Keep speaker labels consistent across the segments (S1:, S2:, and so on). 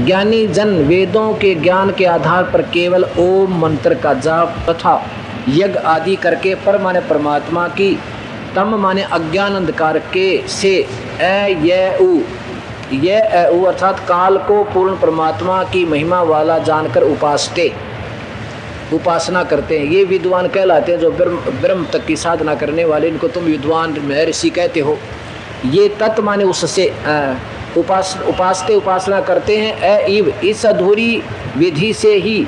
S1: ज्ञानी जन वेदों के ज्ञान के आधार पर केवल ओम मंत्र का जाप तथा यज्ञ आदि करके पर माने परमात्मा की, तम माने अज्ञान अंधकार के से ये उ अर्थात काल को पूर्ण परमात्मा की महिमा वाला जानकर उपासना करते हैं। ये विद्वान कहलाते हैं। जो ब्रह्म तक की साधना करने वाले, इनको तुम विद्वान महर्षि कहते हो। ये तत् माने उससे उपासना करते हैं। इव इस अधूरी विधि से ही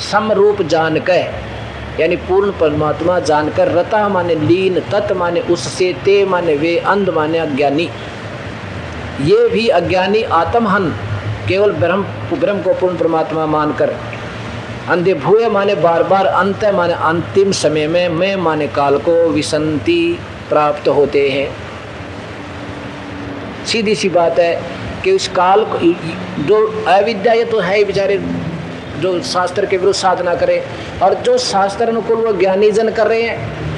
S1: समरूप जानकर, यानी पूर्ण परमात्मा जानकर, रता माने लीन, तत् माने उससे, ते माने वे, अंध माने अज्ञानी, ये भी अज्ञानी आत्महन केवल ब्रह्म को पूर्ण परमात्मा मानकर अंधे, भूय माने बार बार, अंत माने अंतिम समय में, मैं माने काल को विसंति प्राप्त होते हैं। सीधी सी बात है कि उस काल को, जो अविद्या ये तो है ही बेचारे जो शास्त्र के विरुद्ध साधना करें, और जो शास्त्र अनुकूल वो ज्ञानी जन कर रहे हैं।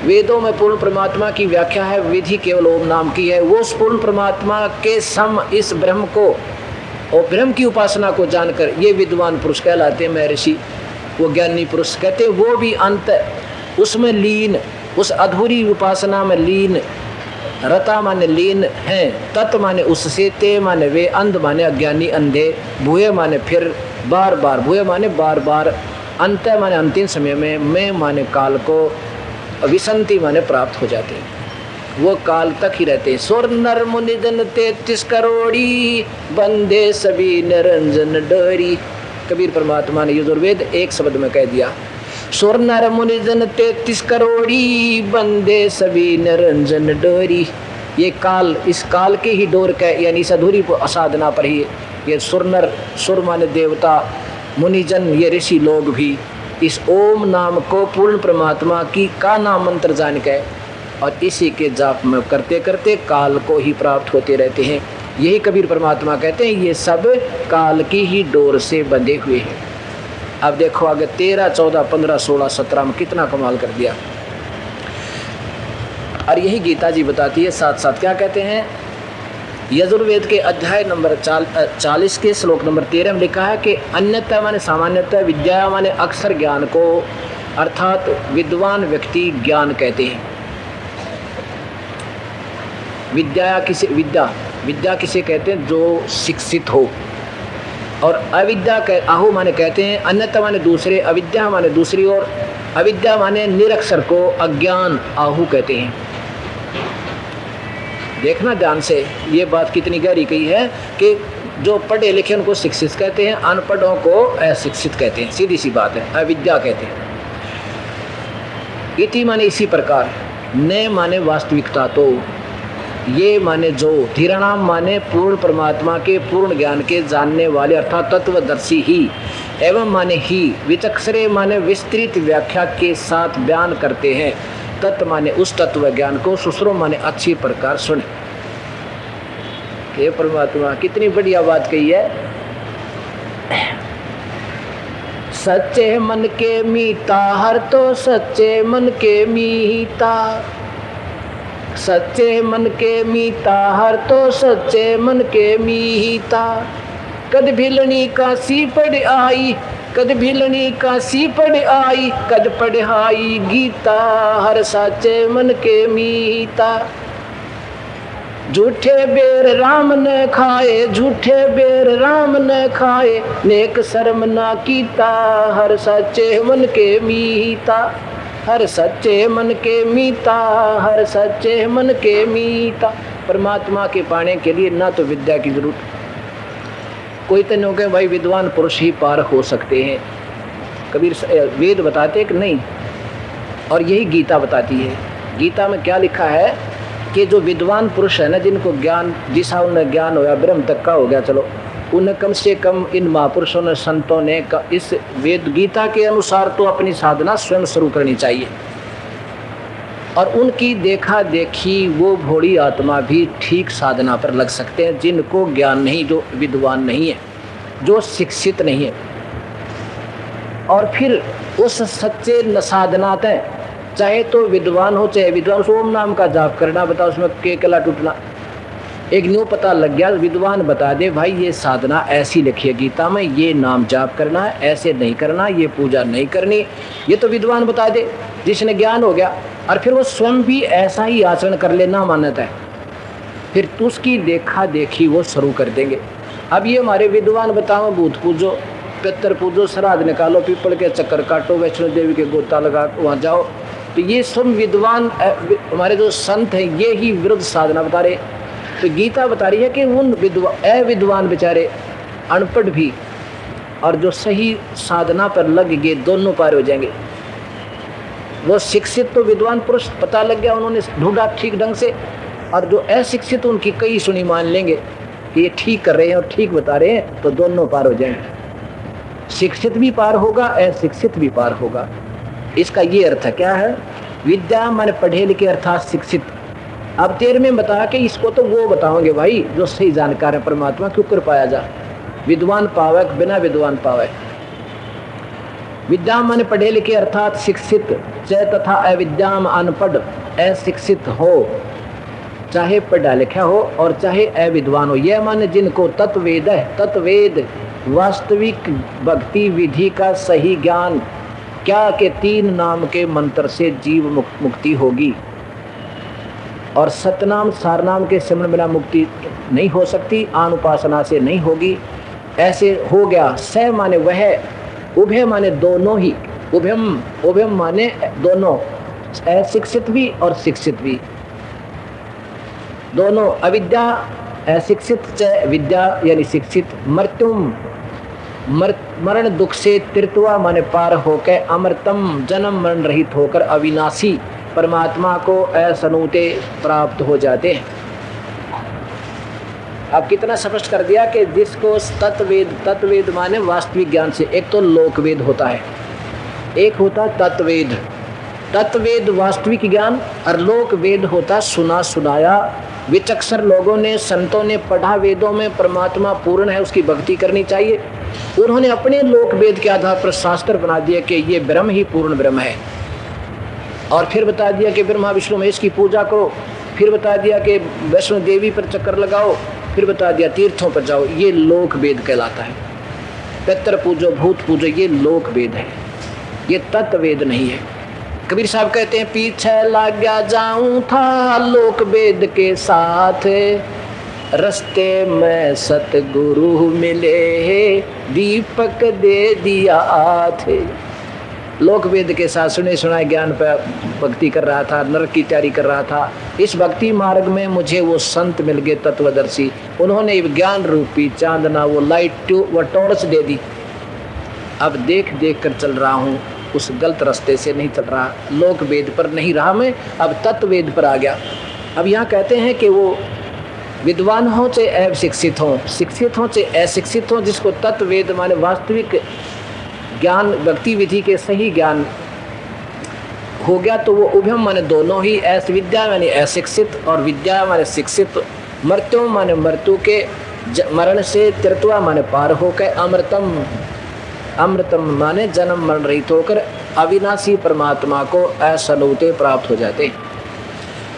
S1: वेदों में पूर्ण परमात्मा की व्याख्या है, विधि केवल ओम नाम की है। वो उस पूर्ण परमात्मा के सम इस ब्रह्म को और ब्रह्म की उपासना को जानकर ये विद्वान पुरुष कहलाते हैं, महर्षि, वो ज्ञानी पुरुष कहते हैं। वो भी अंत उसमें लीन, उस अधूरी उपासना में लीन, रता माने लीन हैं, तत् माने उससे, ते माने वे, अंध माने अज्ञानी अंधे, भूय माने फिर बार बार, भूय माने बार बार, अंत माने अंतिम समय में, मैं माने काल को, विसंति माने प्राप्त हो जाते हैं। वो काल तक ही रहते हैं। सुर नर मुनि जन 33 करोड़ी, बंदे सभी निरंजन डोरी। कबीर परमात्मा ने यजुर्वेद एक शब्द में कह दिया। सुर नर मुनि जन 33 करोड़ी, बंदे सभी निरंजन डोरी। ये काल, इस काल के ही डोर का, यानी इस अधूरी साधना पर ही ये सुर नर, सुर माने देवता, मुनिजन ये ऋषि लोग भी इस ओम नाम को पूर्ण परमात्मा की का नाम मंत्र जान के और इसी के जाप में करते करते काल को ही प्राप्त होते रहते हैं। यही कबीर परमात्मा कहते हैं, ये सब काल की ही डोर से बंधे हुए हैं। अब देखो आगे 13, 14, 15, 16, 17 में कितना कमाल कर दिया। और यही गीता जी बताती है। साथ साथ क्या कहते हैं, यजुर्वेद के अध्याय नंबर 40 के श्लोक नंबर 13 में लिखा है कि अन्यथा माने सामान्यतः, विद्या माने अक्षर ज्ञान को, अर्थात विद्वान व्यक्ति ज्ञान कहते हैं। विद्या किसे कहते हैं, जो शिक्षित हो। और अविद्या आहु माने कहते हैं, अन्यथा माने दूसरे, अविद्या माने दूसरी, और अविद्या माने निरक्षर को अज्ञान आहु कहते हैं। देखना ध्यान से, ये बात कितनी गहरी कही है कि जो पढ़े लिखे उनको शिक्षित कहते हैं, अनपढ़ों को अशिक्षित कहते हैं। सीधी सी बात है, अविद्या कहते हैं। इति माने इसी प्रकार, न माने वास्तविकता, तो ये माने जो, धीरणाम माने पूर्ण परमात्मा के पूर्ण ज्ञान के जानने वाले, अर्थात तत्वदर्शी ही, एवं माने ही, विचक्षरे माने विस्तृत व्याख्या के साथ बयान करते हैं। तत्व माने उस तत्व ज्ञान को, सुश्रो माने अच्छी प्रकार सुने। ये परमात्मा कितनी बढ़िया बात कही है। सच्चे मन के मीता हर तो सच्चे मन के मीता, सच्चे मन के मीता हर तो सच्चे मन के मीता। कद भिलनी काशी पढ़ आई, कद भिलनी काशी पढ़ आई, कद पढ़ाई गीता हर सच्चे मन के मीता। झूठे बेर राम न खाए, झूठे बेर राम न खाए, नेक शर्म ना कीता हर सच्चे मन के मीता। हर सच्चे मन के मीता, हर सच्चे मन के मीता। परमात्मा के पाने के लिए ना तो विद्या की जरूरत, कोई तो नहीं कहे भाई विद्वान पुरुष ही पार हो सकते हैं। कबीर वेद बताते कि नहीं, और यही गीता बताती है। गीता में क्या लिखा है कि जो विद्वान पुरुष है ना, जिनको ज्ञान, जिसा उन्हें ज्ञान होया, ब्रह्म तक का हो गया, चलो उन्हें कम से कम इन महापुरुषों ने, संतों ने इस वेद गीता के अनुसार तो अपनी साधना स्वयं शुरू करनी चाहिए। और उनकी देखा देखी वो भोड़ी आत्मा भी ठीक साधना पर लग सकते हैं, जिनको ज्ञान नहीं, जो विद्वान नहीं है, जो शिक्षित नहीं है। और फिर उस सच्चे साधना तय, चाहे तो विद्वान हो चाहे विद्वान, ओम नाम का जाप करना, बताओ उसमें केकला टूटना। एक न्यू पता लग गया, विद्वान बता दे भाई ये साधना ऐसी लिखी है गीता में, ये नाम जाप करना है, ऐसे नहीं करना, ये पूजा नहीं करनी, ये तो विद्वान बता दे जिसने ज्ञान हो गया। और फिर वो स्वयं भी ऐसा ही आचरण कर लेना मान्यता है, फिर उसकी देखा देखी वो शुरू कर देंगे। अब ये हमारे विद्वान बताओ भूत पूजो, पितर पूजो, श्राद्ध निकालो, पीपल के चक्कर काटो, वैष्णो देवी के गोता लगा वहाँ जाओ, तो ये सब विद्वान हमारे जो संत हैं ये ही विरुद्ध साधना बता रहे। तो गीता बता रही है कि उन विद्वान बेचारे अनपढ़ भी और जो सही साधना पर लग गए दोनों पार हो जाएंगे। वो शिक्षित तो विद्वान पुरुष पता लग गया, उन्होंने ढूंढा ठीक ढंग से, और जो अशिक्षित उनकी कई सुनी मान लेंगे कि ये ठीक कर रहे हैं और ठीक बता रहे हैं, तो दोनों पार हो जाएंगे। शिक्षित भी पार होगा, अशिक्षित भी पार होगा। इसका ये अर्थ क्या है, विद्या माने पढ़े लिखे अर्थात शिक्षित। अब 13 में बता के इसको तो वो बताओगे भाई जो सही जानकार है परमात्मा, क्यों कर पाया जा, विद्वान पावे बिना विद्वान पावे। विद्या माने पढ़े लिखे अर्थात शिक्षित, चाहे तथा अविद्याम अनपढ़ अशिक्षित हो, चाहे पढ़ा लिखा हो और चाहे अविद्वान हो। यह माने जिनको तत्वेद है, तत्वेद वास्तविक भक्ति विधि का सही ज्ञान, क्या के 3 नाम के मंत्र से जीव मुक्ति होगी, और सतनाम सारनाम के सिमरन बिना मुक्ति नहीं हो सकती, अनुपासना से नहीं होगी। ऐसे हो गया। स माने वह, उभय माने दोनों ही, उभयम माने दोनों, अशिक्षित भी और शिक्षित भी, दोनों। अविद्या अशिक्षित, विद्या यानी शिक्षित। मृत्युम मरण दुख से, तीर्थवा माने पार होकर, अमृतम जन्म मरण रहित होकर अविनाशी परमात्मा को असनुते प्राप्त हो जाते हैं। अब कितना स्पष्ट कर दिया कि जिसको तत्वेद, तत्वेद माने वास्तविक ज्ञान से, एक तो लोकवेद होता है, एक होता तत्वेद। तत्वेद वास्तविक ज्ञान, और लोकवेद होता सुना सुनाया, विचक्षण लोगों ने, संतों ने पढ़ा वेदों में परमात्मा पूर्ण है, उसकी भक्ति करनी चाहिए। उन्होंने अपने लोकवेद के आधार पर शास्त्र बना दिया कि ये ब्रह्म ही पूर्ण ब्रह्म है, और फिर बता दिया कि ब्रह्मा विष्णु महेश की पूजा करो, फिर बता दिया कि वैष्णो देवी पर चक्कर लगाओ, फिर बता दिया तीर्थों पर जाओ। ये लोक वेद कहलाता है। पितर पूजो, भूत पूजो, ये लोक वेद है, ये तत्व वेद नहीं है। कबीर साहब कहते हैं पीछे लग गया जाऊं था लोक वेद के साथ, रस्ते में सतगुरु मिले, दीपक दे दिया थे। लोक वेद के साथ सुने सुनाए ज्ञान पर भक्ति कर रहा था, नरक की तैयारी कर रहा था। इस भक्ति मार्ग में मुझे वो संत मिल गए तत्वदर्शी, उन्होंने ज्ञान रूपी चांदना, वो लाइट, वो टॉर्च दे दी। अब देख देख कर चल रहा हूँ, उस गलत रास्ते से नहीं चल रहा, लोक वेद पर नहीं रहा मैं, अब तत्व वेद पर आ गया। अब यहाँ कहते हैं कि वो विद्वान हो चाहे अशिक्षित हो, शिक्षित हो चाहे अशिक्षित हो, जिसको तत्व वेद माने वास्तविक ज्ञान, भक्ति विधि के सही ज्ञान हो गया, तो वो उभयम माने दोनों ही, विद्या माने अशिक्षित और विद्या माने शिक्षित। मृत्यु माने मृत्यु के मरण से, तीर्थवा माने पार होकर, अमृतम, अमृतम माने जन्म मरण रहित होकर अविनाशी परमात्मा को असनुते प्राप्त हो जाते।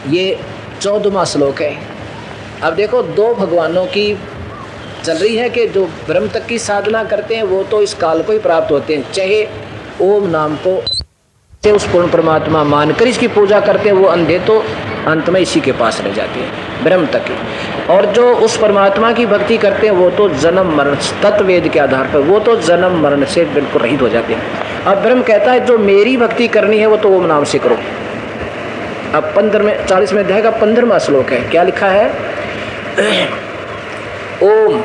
S1: ये 14वां श्लोक है। अब देखो, 2 भगवानों की चल रही है कि जो ब्रह्म तक की साधना करते हैं वो तो इस काल को ही प्राप्त होते हैं, चाहे ओम नाम को से उस पूर्ण परमात्मा मानकर इसकी पूजा करते हैं, वो अंधे तो अंत में इसी के पास रह जाते हैं, ब्रह्म तक की। और जो उस परमात्मा की भक्ति करते हैं वो तो जन्म मरण, तत्वेद के आधार पर वो तो जन्म मरण से बिल्कुल रहित हो जाते हैं। अब ब्रह्म कहता है जो मेरी भक्ति करनी है वो तो ओम नाम से करो। अब 40वें अध्याय का 15वां श्लोक है, क्या लिखा है? ओम,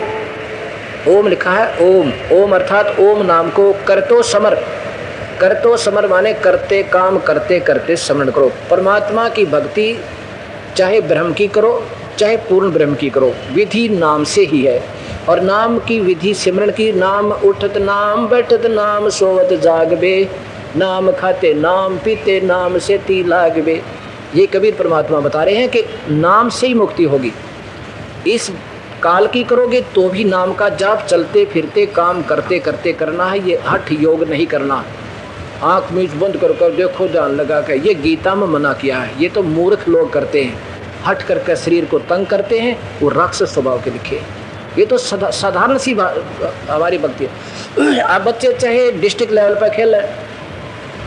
S1: ओम लिखा है, ओम। ओम अर्थात ओम नाम को करतो समर, करतो समर माने करते काम करते करते स्मरण करो। परमात्मा की भक्ति चाहे ब्रह्म की करो चाहे पूर्ण ब्रह्म की करो, विधि नाम से ही है। और नाम की विधि सिमरण की, नाम उठत नाम बैठत नाम सोवत जागबे, नाम खाते नाम पीते नाम से ती लागबे। ये कबीर परमात्मा बता रहे हैं कि नाम से ही मुक्ति होगी। इस काल की करोगे तो भी नाम का जाप चलते फिरते काम करते करते करना है, ये हठ योग नहीं करना। आँख मीच बंद कर देखो ध्यान लगा कर, ये गीता में मना किया है, ये तो मूर्ख लोग करते हैं। हट करके शरीर को तंग करते हैं, वो राक्षस स्वभाव के लिखे। ये तो साधारण सी हमारी भक्ति है। आप बच्चे चाहे डिस्ट्रिक्ट लेवल पर खेल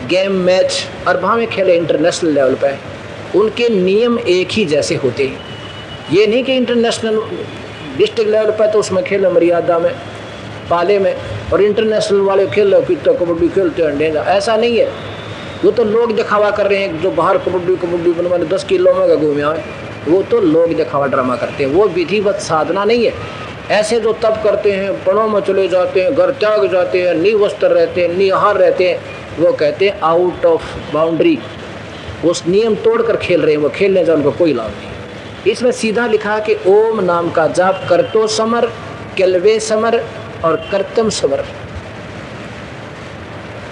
S1: गेम मैच और वहाँ में खेले इंटरनेशनल लेवल पर, उनके नियम एक ही जैसे होते हैं। ये नहीं कि इंटरनेशनल डिस्ट्रिक्ट लेवल पर तो उसमें खेलो मर्यादा में पाले में, और इंटरनेशनल वाले खेल लो कि तो कबड्डी खेलते हैं डेंगा, ऐसा नहीं है। वो तो लोग दिखावा कर रहे हैं, जो बाहर कबड्डी बनवाने 10 किलो में घूमे आए, वो तो लोग दिखावा ड्रामा करते हैं, वो विधिवत साधना नहीं है। ऐसे जो तप करते हैं, पणों में चले जाते हैं, घर त्याग जाते हैं, निवस्त्र रहते हैं, निहार रहते हैं, वो कहते हैं आउट ऑफ बाउंड्री, उस नियम तोड़कर खेल रहे हैं, वो खेलने से उनको कोई लाभ नहीं। इसमें सीधा लिखा कि ओम नाम का जाप करतो समर, केलवे समर और कर्तम समर।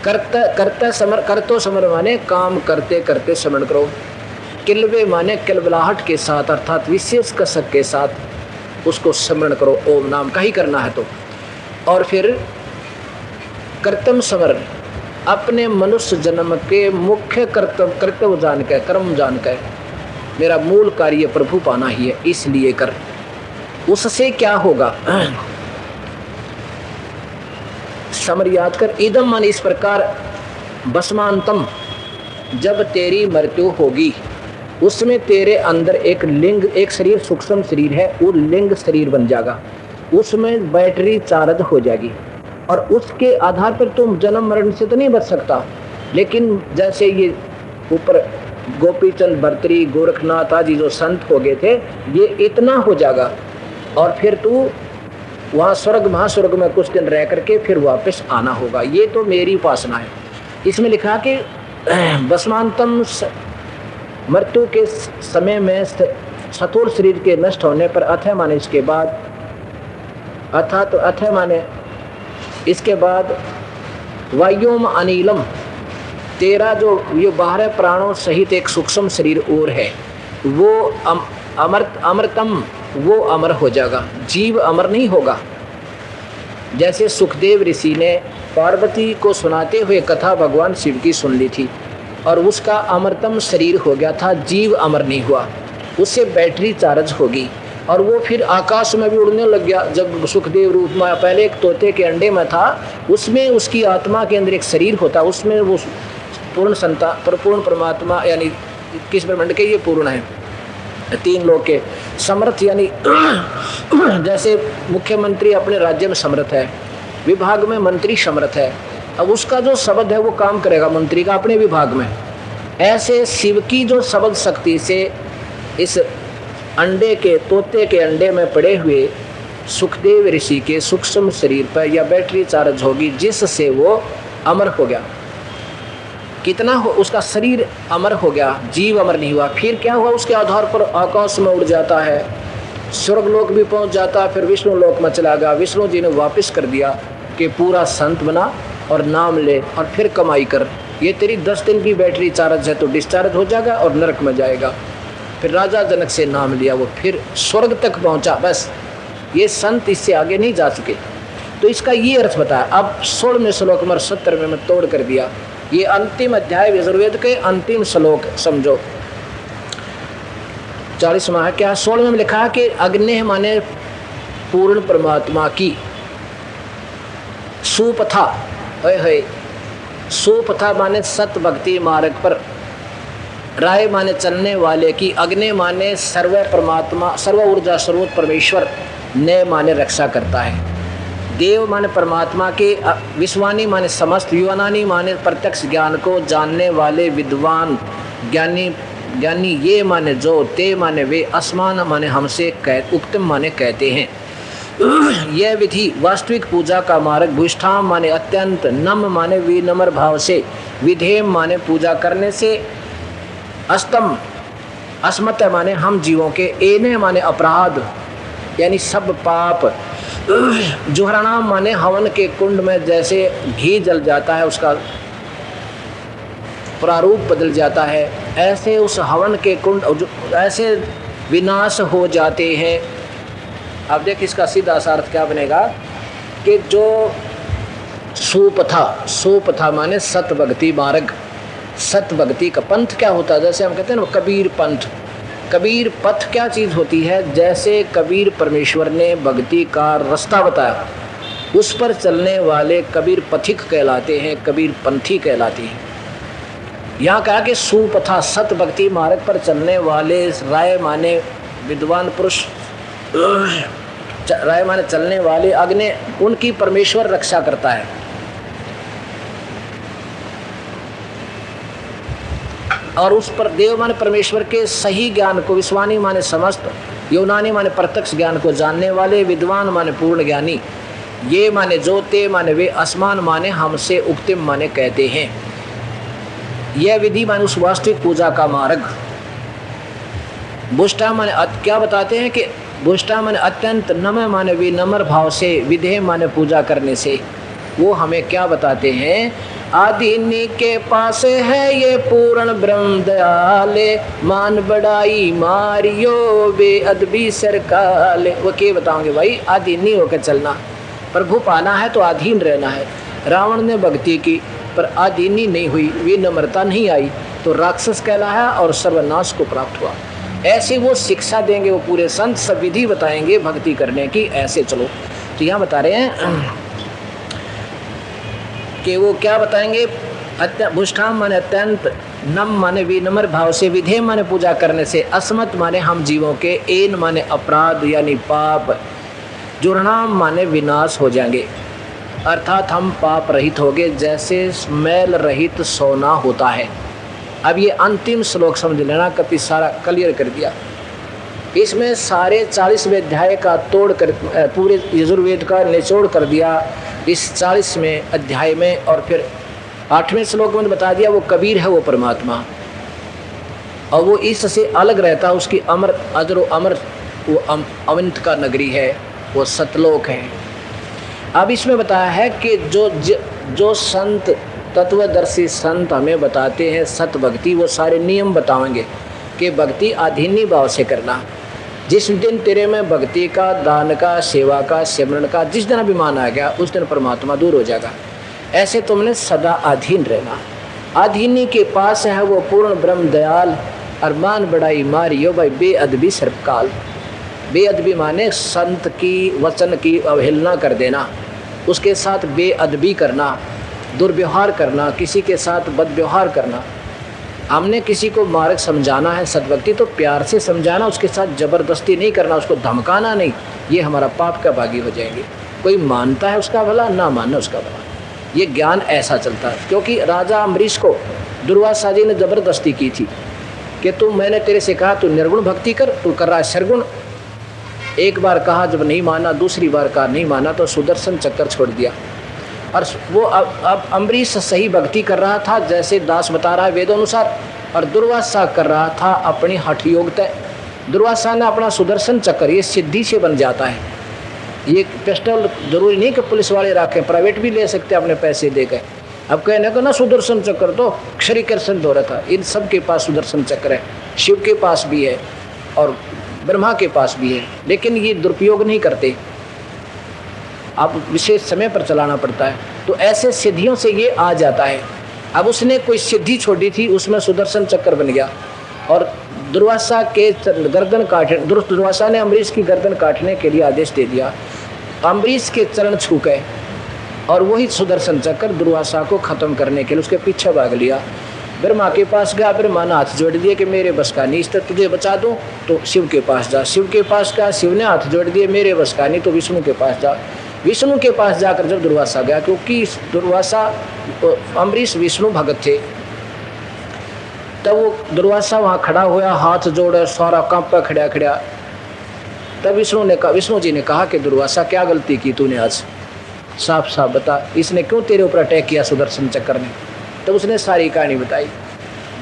S1: करता समर, करतो समर माने काम करते करते स्मरण करो। किलवे माने किलबलाहट के साथ अर्थात विशेष कसक के साथ उसको स्मरण करो, ओम नाम का ही करना है तो। और फिर कर्तम समर, अपने मनुष्य जन्म के मुख्य कर्तव्य जान के, कर्म जान के, मेरा मूल कार्य प्रभु पाना ही है, इसलिए कर। उससे क्या होगा? समर याद कर। इदम मन इस प्रकार भस्मांतम, जब तेरी मृत्यु होगी उसमें तेरे अंदर एक लिंग, एक शरीर सूक्ष्म शरीर है, वो लिंग शरीर बन जाएगा, उसमें बैटरी चार्ज हो जाएगी और उसके आधार पर तुम जन्म मरण से तो नहीं बच सकता, लेकिन जैसे ये ऊपर गोपीचंद भर्तरी गोरखनाथ आदि जो संत हो गए थे, ये इतना हो जाएगा और फिर तू वहाँ स्वर्ग महास्वर्ग में कुछ दिन रह करके फिर वापस आना होगा। ये तो मेरी उपासना है। इसमें लिखा कि भस्मांतम, मृत्यु के समय में स्थूल शरीर के नष्ट होने पर अथय माने इसके बाद, अर्थात अथय माने इसके बाद वायुम अनिलम, तेरा जो ये 12 प्राणों सहित एक सूक्ष्म शरीर और है, वो अमृतम, वो अमर हो जाएगा, जीव अमर नहीं होगा। जैसे सुखदेव ऋषि ने पार्वती को सुनाते हुए कथा भगवान शिव की सुन ली थी और उसका अमरतम शरीर हो गया था, जीव अमर नहीं हुआ, उससे बैटरी चार्ज होगी और वो फिर आकाश में भी उड़ने लग गया। जब सुखदेव रूप में पहले एक तोते के अंडे में था, उसमें उसकी आत्मा के अंदर एक शरीर होता, उसमें वो पूर्ण संता पूर्ण परमात्मा यानी किस ब्रह्मांड के ये पूर्ण है, 3 लोक के समर्थ, यानी जैसे मुख्यमंत्री अपने राज्य में समर्थ है, विभाग में मंत्री समर्थ है, अब उसका जो शब्द है वो काम करेगा मंत्री का अपने विभाग में। ऐसे शिव की जो शब्द शक्ति से इस अंडे के, तोते के अंडे में पड़े हुए सुखदेव ऋषि के सूक्ष्म शरीर पर यह बैटरी चार्ज होगी, जिससे वो अमर हो गया। कितना हो, उसका शरीर अमर हो गया, जीव अमर नहीं हुआ। फिर क्या हुआ? उसके आधार पर आकाश में उड़ जाता है, स्वर्गलोक भी पहुंच जाता है, फिर विष्णु लोक में चला गया। विष्णु जी ने वापस कर दिया कि पूरा संत बना और नाम ले और फिर कमाई कर, ये तेरी 10 दिन की बैटरी चार्ज है तो डिस्चार्ज हो जाएगा और नरक में जाएगा। फिर राजा जनक से नाम लिया, वो फिर स्वर्ग तक पहुंचा। बस ये संत इससे आगे नहीं जा सके। तो इसका ये अर्थ बताया। अब 16वें श्लोक में 70वें में तोड़ कर दिया। ये अंतिम अध्याय यजुर्वेद के अंतिम श्लोक समझो। 40वां है क्या? 16वें में लिखा कि अग्नि माने पूर्ण परमात्मा की, सुपथा है, सुपथा माने सत भक्ति मार्ग पर, राय माने चलने वाले की, अग्नि माने सर्व परमात्मा, सर्व ऊर्जा सर्वोत परमेश्वर, ने माने रक्षा करता है, देव माने परमात्मा के, विश्वानी माने समस्त, युवानानी माने प्रत्यक्ष ज्ञान को जानने वाले विद्वान ज्ञानी, ज्ञानी ये माने जो, ते माने वे, असमान माने हमसे, उत्तम माने कहते हैं। यह विधि वास्तविक पूजा का मार्ग, भूष्ठाम माने अत्यंत, नम माने विनम्र भाव से, विधेम माने पूजा करने से, अस्तम अस्मत माने हम जीवों के, एने माने अपराध यानी सब पाप, जुहरानाम माने हवन के कुंड में जैसे घी जल जाता है उसका प्रारूप बदल जाता है, ऐसे उस हवन के कुंड ऐसे विनाश हो जाते हैं। अब देख इसका सीधा सा अर्थ क्या बनेगा कि जो सुपथा, सुपथा माने सत भक्ति मार्ग, सत भक्ति का पंथ क्या होता है? जैसे हम कहते हैं ना कबीर पंथ, कबीर पथ क्या चीज़ होती है? जैसे कबीर परमेश्वर ने भक्ति का रास्ता बताया, उस पर चलने वाले कबीर पथिक कहलाते हैं, कबीर पंथी कहलाते हैं। यहाँ कहा कि सुपथा सत भक्ति मार्ग पर चलने वाले राय माने विद्वान पुरुष, राय माने चलने वाले अग्नि, उनकी परमेश्वर रक्षा करता है। और उस पर देव माने परमेश्वर के सही ज्ञान को, विश्वानी माने समस्त, योनानी माने प्रत्यक्ष ज्ञान को जानने वाले, विद्वान माने पूर्ण ज्ञानी, ये माने जो, ते माने वे, आसमान माने हमसे, उक्तिम माने कहते हैं। यह विधि माने उस वास्तविक पूजा का मार्ग। बुष्टा माने क्या बताते हैं कि बुष्टा माने अत्यंत, नम्र माने विनम्र भाव से, विधेय माने पूजा करने से। वो हमें क्या बताते हैं? आदिनी के पास है ये पूर्ण ब्रह्म दयाले, मान बढ़ाई मारियो बेअदबी सरकाले। वो क्या बताओगे भाई? आदिनी होकर चलना, प्रभु पाना है तो अधीन रहना है। रावण ने भक्ति की पर आदिनी नहीं हुई, विनम्रता नहीं आई, तो राक्षस कहलाया और सर्वनाश को प्राप्त हुआ। ऐसे वो शिक्षा देंगे, वो पूरे संत सब विधि बताएंगे भक्ति करने की, ऐसे चलो। तो यहाँ बता रहे हैं कि वो क्या बताएंगे? बुष्ठाम माने अत्यंत, नम माने विनम्र भाव से, विधेय माने पूजा करने से, असमत माने हम जीवों के, एन माने अपराध यानी पाप, जुर्णाम माने विनाश हो जाएंगे, अर्थात हम पाप रहित हो गए, जैसे मैल रहित सोना होता है। अब ये अंतिम श्लोक समझ लेना, कभी सारा क्लियर कर दिया। इसमें सारे 40वें अध्याय का तोड़ कर, पूरे यजुर्वेद का निचोड़ कर दिया इस 40वें अध्याय में। और फिर 8वें श्लोक में बता दिया वो कबीर है, वो परमात्मा, और वो इससे अलग रहता, उसकी अमर अजर अमर वो अवंत का नगरी है, वो सतलोक है। अब इसमें बताया है कि जो संत, तत्वदर्शी संत हमें बताते हैं सत भक्ति, वो सारे नियम बताएंगे कि भक्ति आधीनी भाव से करना। जिस दिन तेरे में भक्ति का, दान का, सेवा का, सिमरन का जिस दिन अभिमान आ गया, उस दिन परमात्मा दूर हो जाएगा। ऐसे तुमने सदा अधीन रहना। अधीनी के पास है वो पूर्ण ब्रह्म दयाल, अरमान बढ़ाई मारियो भाई बेअदबी सर्वकाल। बेअदबी माने संत की वचन की अवहेलना कर देना, उसके साथ बेअदबी करना, दुर्व्यवहार करना, किसी के साथ बदव्यवहार करना। हमने किसी को मार्ग समझाना है सद्भक्ति, तो प्यार से समझाना, उसके साथ ज़बरदस्ती नहीं करना, उसको धमकाना नहीं, ये हमारा पाप का भागी हो जाएंगे। कोई मानता है उसका भला, ना मानना उसका भला, ये ज्ञान ऐसा चलता है। क्योंकि राजा अम्बरीश को दुर्वासा जी ने ज़बरदस्ती की थी कि मैंने तेरे से कहा तू निर्गुण भक्ति कर, तू कर रहा है सरगुण। एक बार कहा, जब नहीं माना, दूसरी बार कहा नहीं माना, तो सुदर्शन चक्कर छोड़ दिया। और वो अब अम्बरीश सही भक्ति कर रहा था जैसे दास बता रहा है वेदानुसार, और दुर्वासा कर रहा था अपनी हठ योग्यता। दुर्वासा ने अपना सुदर्शन चक्कर, ये सिद्धि से बन जाता है। ये पिस्टल जरूरी नहीं कि पुलिस वाले रखें, प्राइवेट भी ले सकते अपने पैसे देकर। अब कहने को ना सुदर्शन चक्कर तो श्री कृष्ण दो रहा था, इन सब के पास सुदर्शन चक्र है, शिव के पास भी है और ब्रह्मा के पास भी है, लेकिन ये दुरुपयोग नहीं करते। अब विशेष समय पर चलाना पड़ता है, तो ऐसे सिद्धियों से ये आ जाता है। अब उसने कोई सिद्धि छोड़ी थी, उसमें सुदर्शन चक्कर बन गया और दुर्वासा के गर्दन काट, दुर्वासा ने अम्बरीश की गर्दन काटने के लिए आदेश दे दिया। अम्बरीश के चरण छू गए और वही सुदर्शन चक्कर दुर्वासा को ख़त्म करने के लिए उसके पीछे भाग लिया। ब्रह्मा के पास गया, ब्रह्मा ने हाथ जोड़ दिए कि मेरे बस का नहीं, इस तक तुझे बचा दूँ तो शिव के पास जा। शिव के पास गया, शिव ने हाथ जोड़ दिए, मेरे बस का नहीं तो विष्णु के पास जा। विष्णु के पास जाकर जब दुर्वासा गया, क्योंकि दुर्वासा अम्बरीश विष्णु भगत थे, तब वो दुर्वासा वहाँ खड़ा हुआ, हाथ जोड़े, सारा कांपा खड़ा खड़ा। तब विष्णु जी ने कहा कि दुर्वासा क्या गलती की तूने आज, साफ साफ बता, इसने क्यों तेरे ऊपर अटैक किया सुदर्शन चक्कर ने। तब उसने सारी कहानी बताई।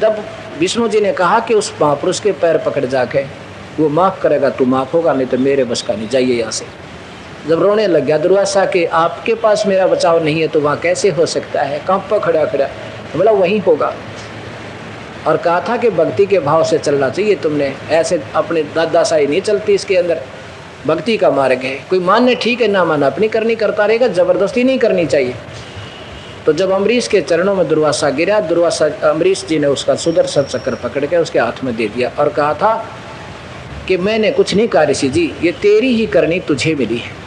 S1: तब विष्णु जी ने कहा कि उस महापुरुष के पैर पकड़ जाके वो माफ़ करेगा तो माफ़ होगा, नहीं तो मेरे बस का नहीं, जाइए यहाँ से। जब रोने लग गया दुर्वासा के आपके पास मेरा बचाव नहीं है तो वहाँ कैसे हो सकता है, कांपा खड़ा खड़ा, बोला वहीं होगा। और कहा था कि भक्ति के भाव से चलना चाहिए तुमने, ऐसे अपने दादाशाही नहीं चलती, इसके अंदर भक्ति का मार्ग है। कोई मानने ठीक है, ना माना अपनी करनी करता रहेगा, ज़बरदस्ती नहीं करनी चाहिए। तो जब अम्बरीश के चरणों में दुर्वासा गिरा, अम्बरीश जी ने उसका सुदर्शन चक्र पकड़ के उसके हाथ में दे दिया और कहा था कि मैंने कुछ नहीं कहा ऋषि जी, ये तेरी ही करनी तुझे मिली है।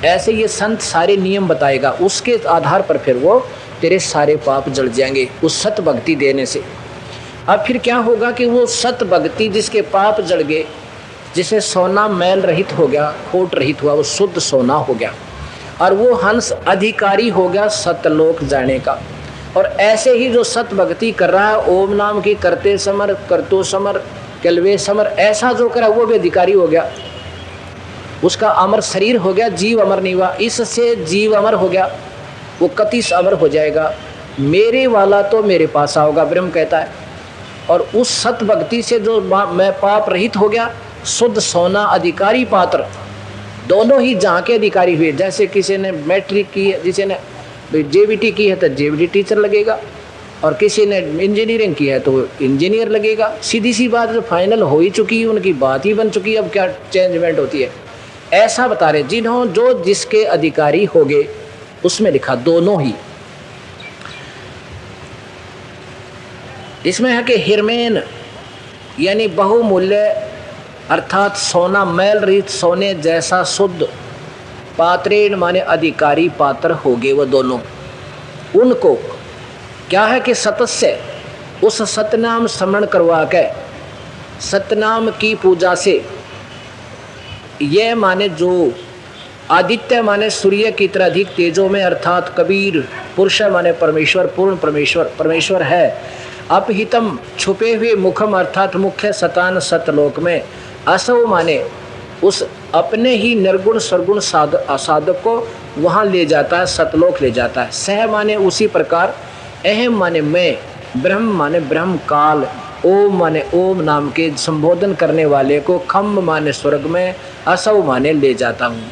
S1: ऐसे ये संत सारे नियम बताएगा, उसके आधार पर फिर वो तेरे सारे पाप जल जाएंगे उस सत भक्ति देने से। अब फिर क्या होगा कि वो सत भक्ति जिसके पाप जल गए, जिसे सोना मैल रहित हो गया, खोट रहित हुआ, वो शुद्ध सोना हो गया और वो हंस अधिकारी हो गया सतलोक जाने का। और ऐसे ही जो सत भक्ति कर रहा है, ओम नाम की करते समर, करतो समर, कलवे समर, ऐसा जो करा वो भी अधिकारी हो गया, उसका अमर शरीर हो गया, जीव अमर नहीं हुआ, इससे जीव अमर हो गया, वो कतिस अमर हो जाएगा। मेरे वाला तो मेरे पास आओगा, ब्रह्म कहता है। और उस सत भक्ति से जो मैं पाप रहित हो गया, शुद्ध सोना अधिकारी पात्र, दोनों ही जहाँ के अधिकारी हुए। जैसे किसी ने मैट्रिक की है, किसी ने जेबीटी की है तो जेबीटी टीचर लगेगा, और किसी ने इंजीनियरिंग की है तो इंजीनियर लगेगा। सीधी सी बात, जो फाइनल हो ही चुकी है, उनकी बात ही बन चुकी है, अब क्या चेंजमेंट होती है। ऐसा बता रहे, जिन्हों जो जिसके अधिकारी हो गए, उसमें लिखा दोनों ही। इसमें है कि हिरमेन यानी बहुमूल्य अर्थात सोना मैल रहित सोने जैसा शुद्ध, पात्रेण माने अधिकारी पात्र हो गए वो दोनों। उनको क्या है कि सतस्य, उस सतनाम स्मरण करवा के, सतनाम की पूजा से, यह माने जो आदित्य माने सूर्य की तरह अधिक तेजों में, अर्थात कबीर पुरुष माने परमेश्वर, पूर्ण परमेश्वर परमेश्वर है। अपहितम छुपे हुए मुखम अर्थात मुख्य सतान सतलोक में, असव माने उस अपने ही निर्गुण सरगुण साधक को वहाँ ले जाता है, सतलोक ले जाता है। सह माने उसी प्रकार, अहम माने मैं, ब्रह्म माने ब्रह्म काल, ओम माने ओम नाम के संबोधन करने वाले को, खम्ब माने स्वर्ग में, असव माने ले जाता हूँ।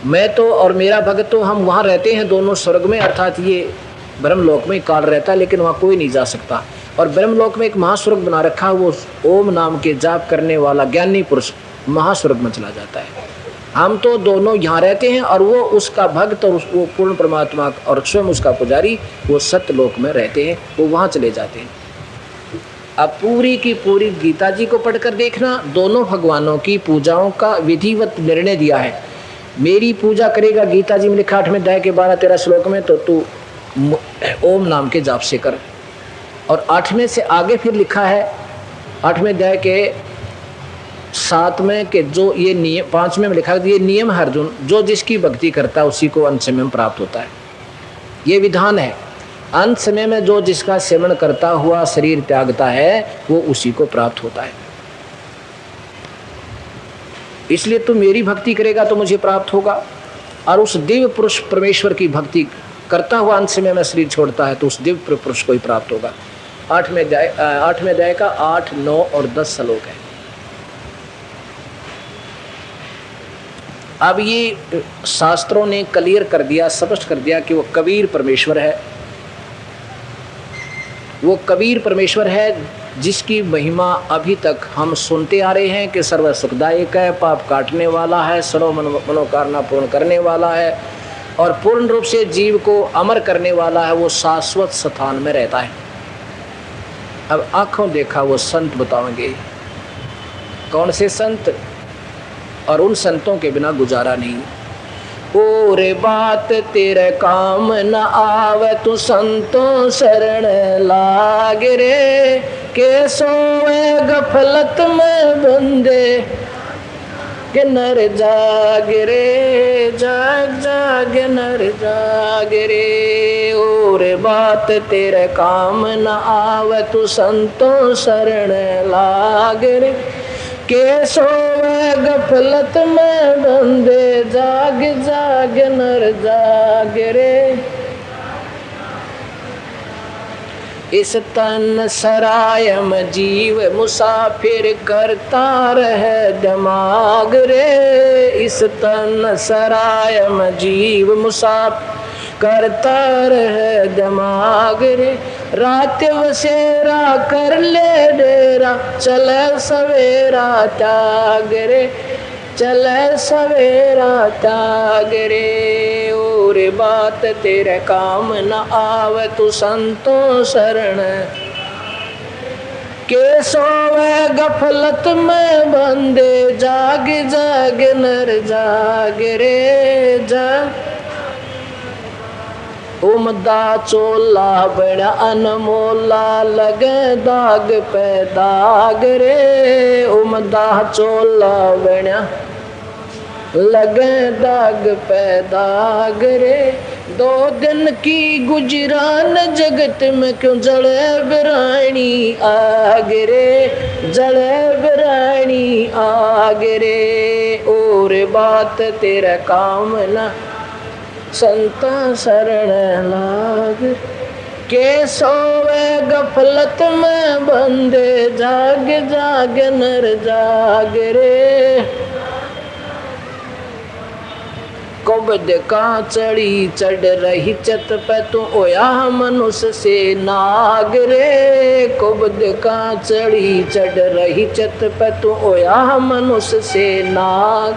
S1: मैं तो और मेरा भगत तो हम वहाँ रहते हैं दोनों स्वर्ग में, अर्थात ये ब्रह्मलोक में काल रहता है, लेकिन वहाँ कोई नहीं जा सकता। और ब्रह्मलोक में एक महास्वर्ग बना रखा, वो ओम नाम के जाप करने वाला ज्ञानी पुरुष महास्वर्ग में चला जाता है। हम तो दोनों यहाँ रहते हैं और वो उसका भक्त और वो पूर्ण परमात्मा और स्वयं उसका पुजारी वो सत्यलोक में रहते हैं, वो वहाँ चले जाते हैं। अब पूरी की पूरी गीता जी को पढ़कर देखना, दोनों भगवानों की पूजाओं का विधिवत निर्णय दिया है। मेरी पूजा करेगा, गीता जी में लिखा 8वें अध्याय के 12-13 श्लोक में, तो तू ओम नाम के जाप से कर। और 8वें से आगे फिर लिखा है 8वें अध्याय के 7वें के जो ये नियम, 5वें में लिखा है ये नियम है अर्जुन, जो जिसकी भक्ति करता है उसी को अंत समय में प्राप्त होता है। ये विधान है, अंत समय में जो जिसका सेवन करता हुआ शरीर त्यागता है वो उसी को प्राप्त होता है। इसलिए तू मेरी भक्ति करेगा तो मुझे प्राप्त होगा, और उस दिव्य पुरुष परमेश्वर की भक्ति करता हुआ अंत समय में शरीर छोड़ता है तो उस दिव्य पुरुष को ही प्राप्त होगा। 8वें अध्याय का 8, 9 और 10 श्लोक है। अब ये शास्त्रों ने क्लियर कर दिया, स्पष्ट कर दिया कि वो कबीर परमेश्वर है। वो कबीर परमेश्वर है जिसकी महिमा अभी तक हम सुनते आ रहे हैं कि सर्व सुखदायक है, पाप काटने वाला है, सर्व मनोकामना पूर्ण करने वाला है और पूर्ण रूप से जीव को अमर करने वाला है। वो शाश्वत स्थान में रहता है। अब आंखों देखा वो संत बताएंगे, कौन से संत, और उन संतों के बिना गुजारा नहीं। ओ रे बात तेरे काम न आवे, तू संतों शरण लाग रे, के सोए गफलत में बंदे, के नर जाग रे, जाग जाग नर जाग रे। ओ रे बात तेरे काम न आवे, तू संतों शरण लाग रे, के सोए गफलत में बंदे, जाग जाग नर जाग रे। इस तन सराय में जीव मुसाफिर करता रहे दिमाग रे, इस तन सराय में जीव मुसाफिर करता रहे दिमाग रे। रात बसेरा कर ले डेरा, चले सवेरा त्याग रे, चले सवेरा त्याग रे। और बात तेरे काम न आवे, तू संतों शरण, के सोवे गफलत में बंदे, जाग जाग नर जाग रे जाग। उमदा चोला बड़ा अनमोला, लगे दाग पे दाग रे। उमदा चोला बड़ा लगे दाग पे दाग रे। 2 दिन की गुजरान जगत में, क्यों जले बिरानी आग रे, जले बिरानी आग रे। और बात तेरा काम ना, संता शरण लाग। के सोवे गफलत में बंदे, जाग जाग नर जाग रे। कोबद का चढ़ी चढ़ रही चत पे, तू ओया मनुष्य से नाग रे। कोबद का चढ़ी चढ़ रही चत पे, तू ओया मनुष्य से नाग।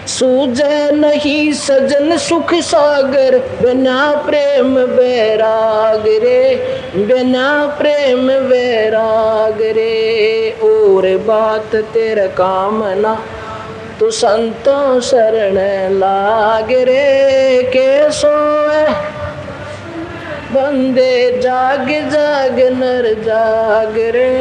S1: सूझे नहीं सजन सुख सागर, बिना प्रेम बैराग रे, बिना प्रेम बैराग रे। और बात तेरा काम ना, तू संतों शरण लाग रे। के सोए बंदे, जाग जाग नर जाग रे।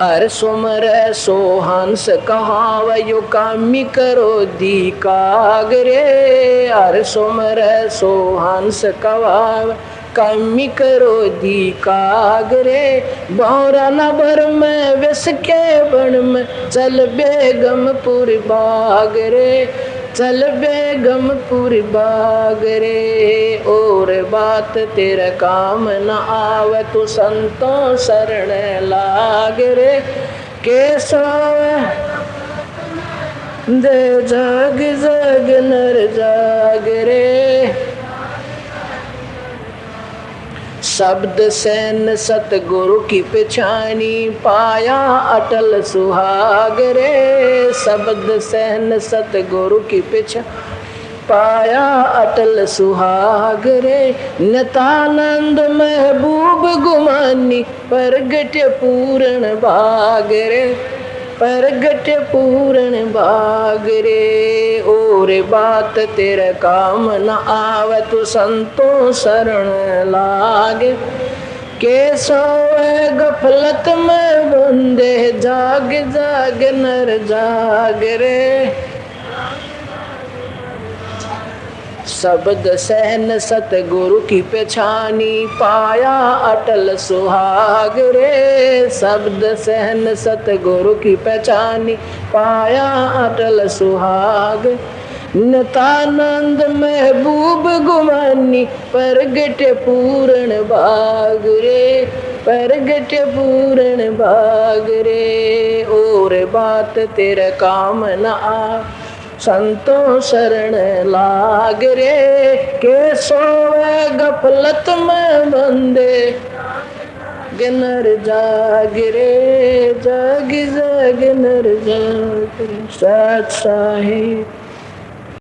S1: अर सुमर सो हंस कहावयो, कामी करो दी काग रे। अर सुमर सो हंस कहाव, कामी करो दी काग रे। बौरा न भर में विष के बन में, चल बेगमपुर बाग रे, चल बेगमपुर बाग रे। और बात तेरा काम न आवे, तू संतों शरण लाग रे। के सोवे दे, जाग जाग नर जाग रे। शब्द सैन सतगुरु की पहचानी, पाया अटल सुहाग रे। शब्द सैन सतगुरु की पहचान, पाया अटल सुहाग रे। नितानंद महबूब गुमानी, प्रगट पूर्ण भाग रे, प्रगट पूर्ण भाग रे। और बात तेरे काम न आवे, तू संतों शरण लाग। के सोए गफलत में बंदे, जाग जाग नर जाग रे। शब्द सहन सतगुरु की पहचानी, पाया अटल सुहाग रे। शब्द सहन सतगुरु की पहचानी, पाया अटल सुहाग। नितानंद महबूब गुमानी, प्रगट पूर्ण भाग रे, प्रगट पूर्ण भाग रे। और बात तेरा काम न आ, संतों शरण लाग रे। के सोवे गफलत में बंदे, नर जाग रे, जाग जाग नर जाग रे। सत साहिब।